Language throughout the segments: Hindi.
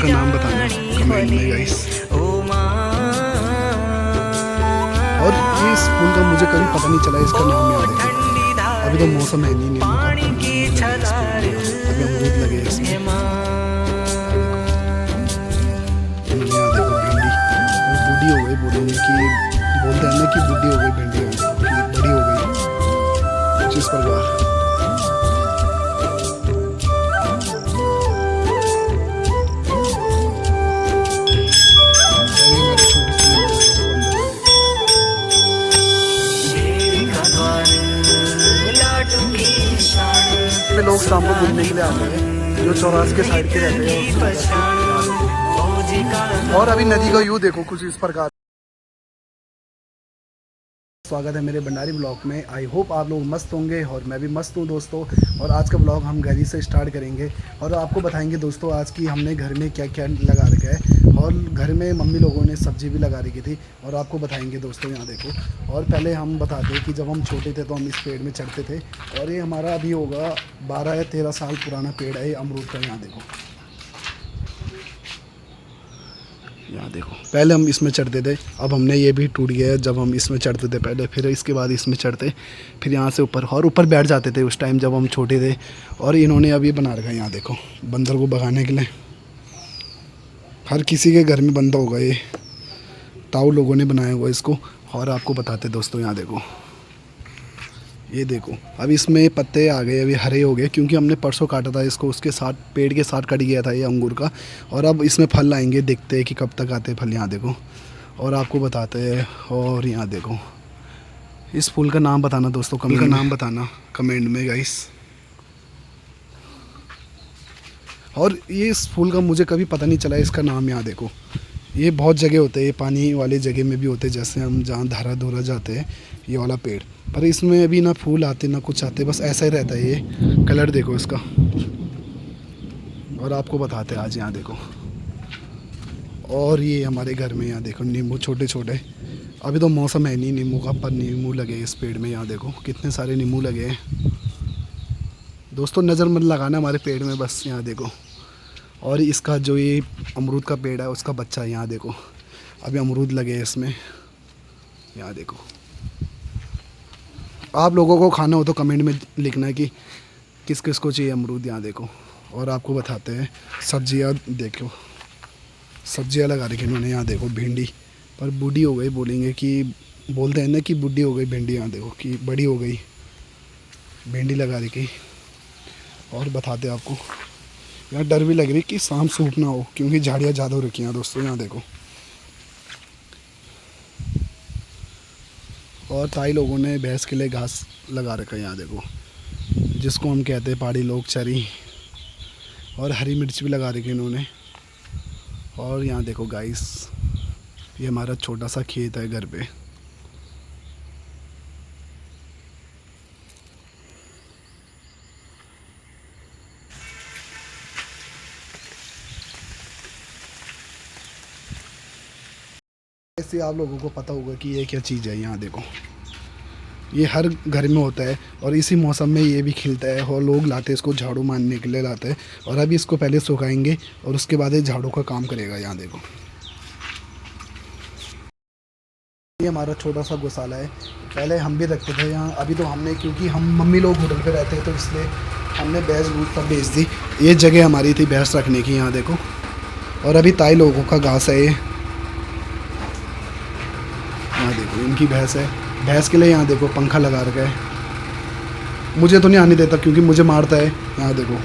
का नाम बताना कमेंट में गाइस। और ये इस फूल का मुझे कभी पता नहीं चला इसका नाम याद है। अभी तो मौसम है नहीं नींबू का, अभी अमरूद लगे इसमें। इन्होंने यहाँ देखो भिंडी और बूढ़ी हो गई, बोलेंगे कि बोलते हैं ना कि बूढ़ी हो गई भिंडी, कि बड़ी हो गई कुछ इस प्रकार। लोग शाम को घूमने के लिए आते हैं जो चौरास के साइड के रहते हैं, और अभी नदी का व्यू देखो कुछ इस प्रकार। स्वागत है मेरे भंडारी ब्लॉग में। आई होप आप लोग मस्त होंगे और मैं भी मस्त हूँ दोस्तों। और आज का ब्लॉग हम घर ही से स्टार्ट करेंगे और आपको बताएंगे दोस्तों आज की हमने घर में क्या क्या लगा रखा है। और घर में मम्मी लोगों ने सब्ज़ी भी लगा रखी थी और आपको बताएंगे दोस्तों। यहाँ देखो, और पहले हम बताते हैं कि जब हम छोटे थे तो हम इस पेड़ में चढ़ते थे, और ये हमारा अभी होगा 12 या 13 साल पुराना पेड़ है ये अमरूद का। यहाँ देखो, यहाँ देखो, पहले हम इसमें चढ़ते थे, अब हमने ये भी टूट गया है। जब हम इसमें चढ़ते थे पहले, फिर इसके बाद इसमें चढ़ते, फिर यहाँ से ऊपर और ऊपर बैठ जाते थे उस टाइम जब हम छोटे थे। और इन्होंने अभी बना रखा है, यहाँ देखो, बंदर को भगाने के लिए। हर किसी के घर में बंदा होगा ये, ताऊ लोगों ने बनाया हुआ इसको। और आपको बताते दोस्तों, यहाँ देखो, ये देखो, अब इसमें पत्ते आ गए, अभी हरे हो गए क्योंकि हमने परसों काटा था इसको, उसके साथ पेड़ के साथ कट गया था ये अंगूर का। और अब इसमें फल आएंगे, देखते हैं कि कब तक आते हैं फल। यहाँ देखो, और आपको बताते हैं। और यहाँ देखो, इस फूल का नाम बताना दोस्तों, कमेंट का नाम बताना कमेंट में गाइस। और ये इस फूल का मुझे कभी पता नहीं चला इसका नाम। यहाँ देखो, ये बहुत जगह होते हैं, ये पानी वाले जगह में भी होते हैं, जैसे हम जहाँ धारा धोरा जाते हैं, ये वाला पेड़। पर इसमें अभी ना फूल आते ना कुछ आते, बस ऐसा ही रहता है। ये कलर देखो इसका। और आपको बताते हैं आज। यहाँ देखो, और ये हमारे घर में यहाँ देखो नींबू छोटे छोटे, अभी तो मौसम है नहीं नींबू का, पर नींबू लगे इस पेड़ में। यहाँ देखो कितने सारे नींबू लगे हैं दोस्तों, नज़र मत लगाना हमारे पेड़ में बस। यहाँ देखो, और इसका जो ये अमरूद का पेड़ है उसका बच्चा है। यहाँ देखो, अभी अमरूद लगे हैं इसमें। यहाँ देखो, आप लोगों को खाना हो तो कमेंट में लिखना है कि किस किस को चाहिए अमरूद। यहाँ देखो, और आपको बताते हैं सब्जियाँ देखो, सब्जियाँ लगा रखी इन्होंने। यहाँ देखो भिंडी, पर बूढ़ी हो गई, बोलेंगे कि बोलते हैं ना कि बूढ़ी हो गई भिंडी। यहाँ देखो कि बड़ी हो गई भिंडी लगा रखी। और बताते हैं आपको, यहाँ डर भी लग रही कि शाम सूप ना हो क्योंकि झाड़ियाँ ज़्यादा हो रखी हैं दोस्तों। यहाँ देखो, और ताई लोगों ने भैंस के लिए घास लगा रखा है। यहाँ देखो, जिसको हम कहते हैं पहाड़ी लोग चरी। और हरी मिर्च भी लगा रखी है इन्होंने। और यहाँ देखो गाइस, ये हमारा छोटा सा खेत है घर पे। ऐसे आप लोगों को पता होगा कि ये क्या चीज़ है। यहाँ देखो, ये हर घर में होता है और इसी मौसम में ये भी खिलता है, और लोग लाते हैं इसको झाड़ू मारने के लिए लाते हैं। और अभी इसको पहले सुखाएंगे और उसके बाद ये झाड़ू का काम करेगा। यहाँ देखो, ये हमारा छोटा सा गौशाला है, पहले हम भी रखते थे यहाँ। अभी तो हमने, क्योंकि हम मम्मी लोग होटल पे रहते हैं तो इसलिए हमने भैंस दूध तब बेच दी। ये जगह हमारी थी भैंस रखने की। यहाँ देखो, और अभी ताई लोगों का घास है ये। यहाँ देखो, इनकी भैंस है, भैंस के लिए यहाँ देखो पंखा लगा रखा है। मुझे तो नहीं आने देता क्योंकि मुझे मारता है। यहाँ देखो,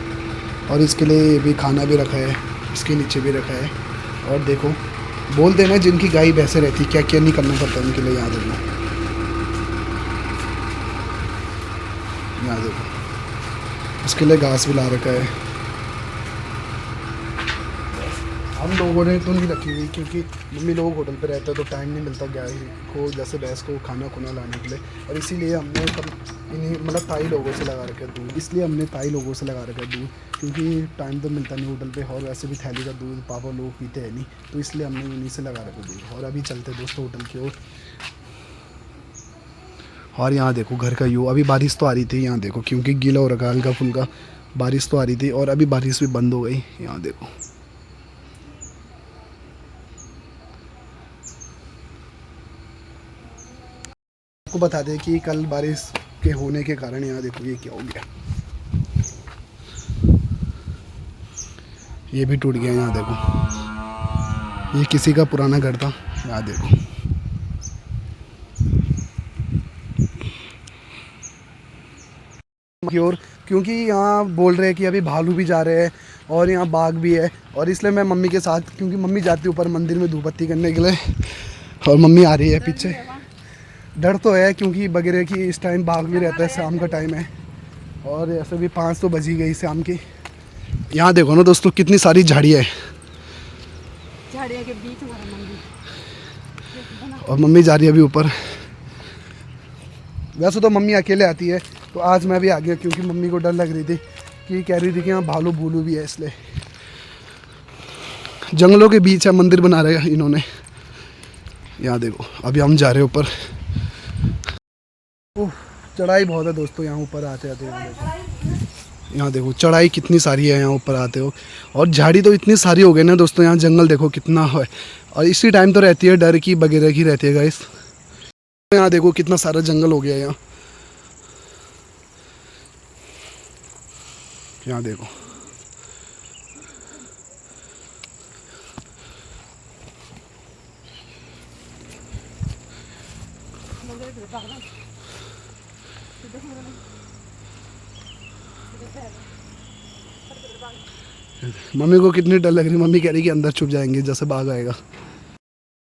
और इसके लिए भी खाना भी रखा है, इसके नीचे भी रखा है। और देखो, बोलते हैं ना जिनकी गाय भैंसे रहती क्या क्या नहीं करना पड़ता उनके लिए। यहाँ देखो, यहाँ देखो, इसके लिए घास भी ला रखा है। हम लोगों ने तो नहीं रखी हुई क्योंकि मम्मी लोग होटल पे रहते हैं तो टाइम नहीं मिलता गाय को, जैसे भैंस को खाना खुना लाने के लिए। और इसीलिए हमने इन्हीं मतलब ताई लोगों से लगा रखा है दूध। इसलिए हमने ताई लोगों से लगा रखा है दूध क्योंकि टाइम तो मिलता नहीं होटल पे, और वैसे भी थैली का दूध पापा लोग पीते हैं नहीं, तो इसलिए हमने इन्हीं से लगा रखा दूध। और अभी चलते दोस्तों होटल की ओर। और यहाँ देखो घर का व्यू। अभी बारिश तो आ रही थी, यहाँ देखो, क्योंकि गीला हो रखा हल्का फुल्का, बारिश तो आ रही थी और अभी बारिश भी बंद हो गई। यहाँ देखो, आपको बता दें कि कल बारिश के होने के कारण यहाँ देखो ये क्या हो गया, ये भी टूट गया। यहाँ देखो ये किसी का पुराना घर था, यहाँ देखो। और क्योंकि यहाँ बोल रहे हैं कि अभी भालू भी जा रहे हैं और यहाँ बाघ भी है, और इसलिए मैं मम्मी के साथ, क्योंकि मम्मी जाती है ऊपर मंदिर में धूप बत्ती करने के लिए और मम्मी आ रही है पीछे। डर तो है क्योंकि वगैरह की इस टाइम बाघ भी रहता है, शाम का टाइम है और ऐसे भी 5 तो बज ही गई शाम की। यहाँ देखो ना दोस्तों कितनी सारी झाड़ियाँ है, झाड़ियों के बीच हमारा मंदिर, और मम्मी जा रही है अभी ऊपर। वैसे तो मम्मी अकेले आती है, तो आज मैं भी आ गया क्योंकि मम्मी को डर लग रही थी कि कह रही थी कि यहाँ भालू भूलू भी है, इसलिए। जंगलों के बीच है मंदिर बना रहे हैं इन्होंने। यहाँ देखो अभी हम जा रहे हैं ऊपर। ओह चढ़ाई बहुत है दोस्तों यहाँ ऊपर आते आते। यहाँ देखो चढ़ाई कितनी सारी है यहाँ ऊपर आते हो, और झाड़ी तो इतनी सारी हो गई ना दोस्तों। यहाँ जंगल देखो कितना है, और इसी टाइम तो रहती है डर की वगैरह की रहती है गाइस। यहाँ देखो कितना सारा जंगल हो गया यहाँ। यहाँ देखो मम्मी को कितनी डर लग रही, मम्मी कह रही कि अंदर छुप जाएंगे जैसे बाघ आएगा।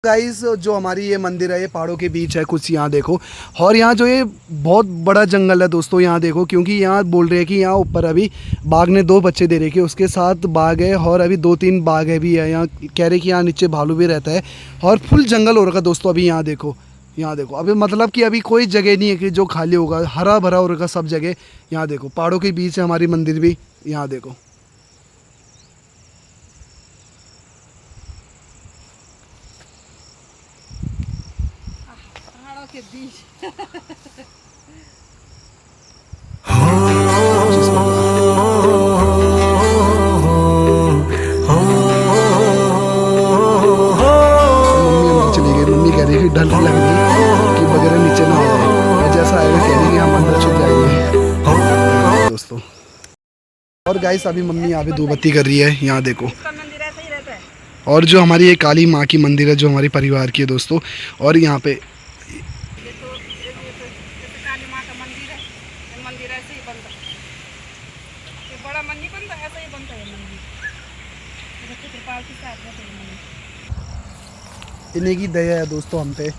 गाइस जो हमारी ये मंदिर है ये पहाड़ों के बीच है कुछ, यहाँ देखो। और यहाँ जो ये बहुत बड़ा जंगल है दोस्तों, यहाँ देखो, क्योंकि यहाँ बोल रहे हैं कि यहाँ ऊपर अभी बाघ ने 2 बच्चे दे रखे, उसके साथ बाघ है और अभी 2-3 बाघ है भी है। यहाँ कह रहे कि यहाँ नीचे भालू भी रहता है और फुल जंगल हो रखा दोस्तों अभी। यहाँ देखो, यहाँ देखो अभी मतलब कि अभी कोई जगह नहीं है कि जो खाली होगा, हरा भरा हो रखा सब जगह। यहाँ देखो पहाड़ों के बीच है हमारी मंदिर भी। यहाँ देखो पहाड़ों के बीच। डर लग रही कि वगैरह नीचे ना आए, और जैसा आएगा कह रही कि हम अंदर छुप जाएंगे दोस्तों। और गाइस अभी मम्मी यहाँ पे धूप बत्ती कर रही है, यहाँ देखो। मंदिर ऐसा ही रहता है। और जो हमारी ये काली माँ की मंदिर है जो हमारी परिवार की है दोस्तों, और यहाँ पे काली माँ का मंदिर है। ये मंदिर ऐसे ही बनता है, ये बड़ा मंदिर बनता है, ऐसा ही बनता है मंदिर। कृपाल के साथ रहते हैं मंदिर। इन्हीं की दया है दोस्तों हम पे,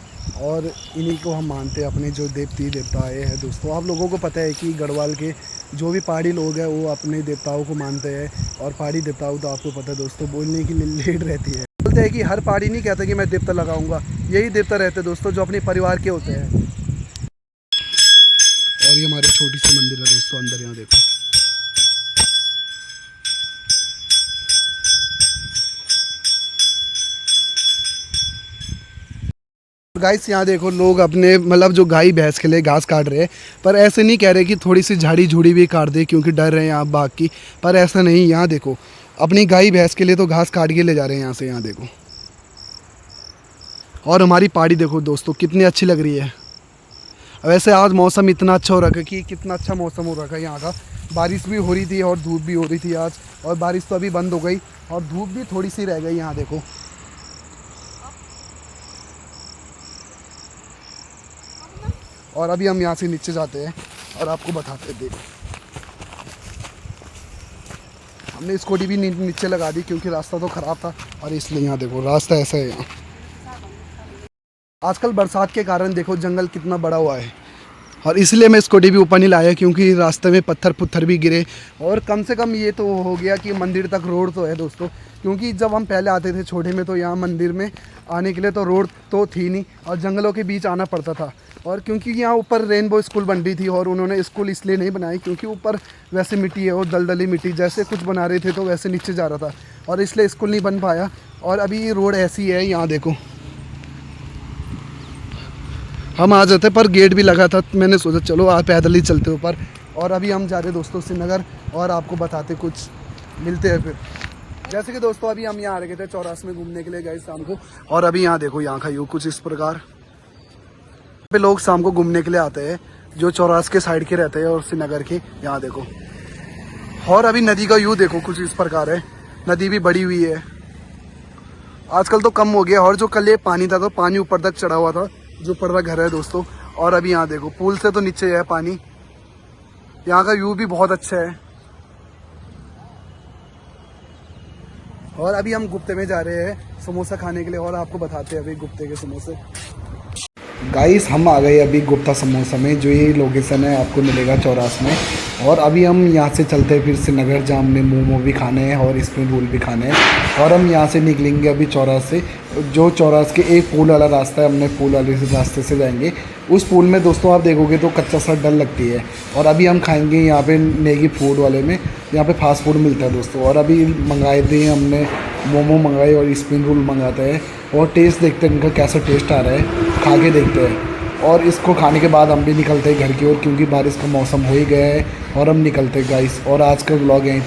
और इन्हीं को हम मानते हैं अपने जो देवती देवता आए हैं दोस्तों। आप लोगों को पता है कि गढ़वाल के जो भी पहाड़ी लोग हैं वो अपने देवताओं को मानते हैं, और पहाड़ी देवताओं तो आपको पता है दोस्तों बोलने की लेट रहती है। बोलते हैं कि हर पहाड़ी नहीं कहता कि मैं देवता लगाऊंगा, यही देवता रहते हैं दोस्तों जो अपने परिवार के होते हैं। और ये हमारी छोटी सी मंदिर है दोस्तों अंदर, यहाँ देखो। गाइस यहाँ देखो लोग अपने मतलब जो गाय भैंस के लिए घास काट रहे हैं, पर ऐसे नहीं कह रहे कि थोड़ी सी झाड़ी झूड़ी भी काट दे क्योंकि डर रहे हैं आप बाघ की, पर ऐसा नहीं। यहाँ देखो अपनी गाय भैंस के लिए तो घास काट के ले जा रहे हैं यहाँ से, यहाँ देखो। और हमारी पहाड़ी देखो दोस्तों कितनी अच्छी लग रही है। वैसे आज मौसम इतना अच्छा हो रखा है कि कितना अच्छा मौसम हो रखा है यहाँ का। बारिश भी हो रही थी और धूप भी हो रही थी आज, और बारिश तो अभी बंद हो गई और धूप भी थोड़ी सी रह गई। यहाँ देखो और अभी हम यहाँ से नीचे जाते हैं और आपको बताते हैं। देखो हमने स्कूटी भी नीचे लगा दी क्योंकि रास्ता तो ख़राब था, और इसलिए यहाँ देखो रास्ता ऐसा है। यहाँ आजकल बरसात के कारण देखो जंगल कितना बड़ा हुआ है, और इसलिए मैं स्कूटी भी ऊपर नहीं लाया क्योंकि रास्ते में पत्थर पुत्थर भी गिरे। और कम से कम ये तो हो गया कि मंदिर तक रोड तो है दोस्तों, क्योंकि जब हम पहले आते थे छोटे में तो यहाँ मंदिर में आने के लिए तो रोड तो थी नहीं, और जंगलों के बीच आना पड़ता था। और क्योंकि यहाँ ऊपर रेनबो स्कूल बन रही थी, और उन्होंने स्कूल इसलिए नहीं बनाई क्योंकि ऊपर वैसे मिट्टी है और दलदली मिट्टी, जैसे कुछ बना रहे थे तो वैसे नीचे जा रहा था, और इसलिए स्कूल नहीं बन पाया। और अभी रोड ऐसी है, यहाँ देखो हम आ जाते पर गेट भी लगा था, मैंने सोचा चलो आप पैदल ही चलते ऊपर। और अभी हम जा रहे दोस्तों श्रीनगर, और आपको बताते कुछ मिलते हैं फिर। जैसे कि दोस्तों अभी हम यहाँ आ रहे थे चौरास में घूमने के लिए गए शाम को, और अभी यहाँ देखो यहाँ का व्यू कुछ इस प्रकार। पे लोग शाम को घूमने के लिए आते हैं, जो चौरास के साइड के रहते हैं और श्रीनगर के। यहाँ देखो, और अभी नदी का व्यू देखो कुछ इस प्रकार है। नदी भी बड़ी हुई है, आजकल तो कम हो गया। और जो कल ये पानी था तो पानी ऊपर तक चढ़ा हुआ था, जो ऊपर का घर है दोस्तों। और अभी यहाँ देखो, पुल से तो नीचे है पानी। यहाँ का व्यू भी बहुत अच्छा है। और अभी हम गुप्ते में जा रहे हैं समोसा खाने के लिए, और आपको बताते हैं अभी गुप्ते के समोसे। गाइस हम आ गए अभी गुप्ता समोसा में, जो ये लोकेशन है आपको मिलेगा चौरास में। और अभी हम यहाँ से चलते हैं फिर श्रीनगर, जहाँ हमने मोमो भी खाने हैं और स्प्रिंग रोल भी खाने हैं। और हम यहाँ से निकलेंगे अभी चौरास से, जो चौरास के एक पुल वाला रास्ता है, हमने पुल वाले रास्ते से जाएंगे। उस पुल में दोस्तों आप देखोगे तो कच्चा सा डर लगती है। और अभी हम खाएंगे यहाँ पे नेगी फूड वाले में, यहाँ पे फास्ट फूड मिलता है दोस्तों। और अभी मंगाए थे हमने मोमो मंगाए और स्प्रिंग रोल मंगाते हैं, और टेस्ट देखते हैं इनका कैसा टेस्ट आ रहा है, खा के देखते हैं। और इसको खाने के बाद हम भी निकलते हैं घर की ओर, क्योंकि बारिश का मौसम हो ही गया है। और हम निकलते हैं गाइस। और आज का व्लॉग यहीं